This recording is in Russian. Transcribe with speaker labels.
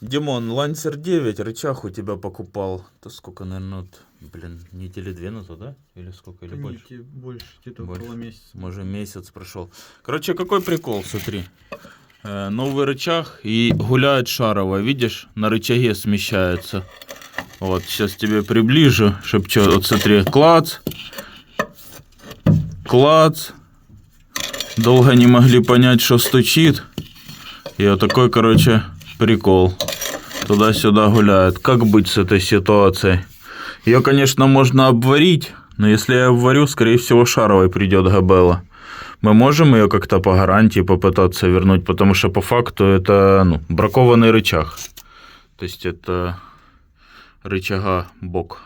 Speaker 1: Димон, Лансер 9, рычаг у тебя покупал. То сколько, наверное, вот, недели 2 назад, да? Или сколько, или больше?
Speaker 2: Больше, где-то
Speaker 1: Больше.
Speaker 2: около месяца.
Speaker 1: Может, месяц прошел. Короче, какой прикол, смотри. Новый рычаг и гуляет шаровая, видишь? На рычаге смещается. Вот, сейчас тебе приближу, чтоб что, вот смотри, клац. Клац. Долго не могли понять, что стучит. И вот такой, короче, прикол. Туда-сюда гуляет. Как быть с этой ситуацией? Ее, конечно, можно обварить, но если я обварю, скорее всего, шаровой придет габела. Мы можем ее как-то по гарантии попытаться вернуть, потому что по факту это бракованный рычаг. То есть это рычага бок.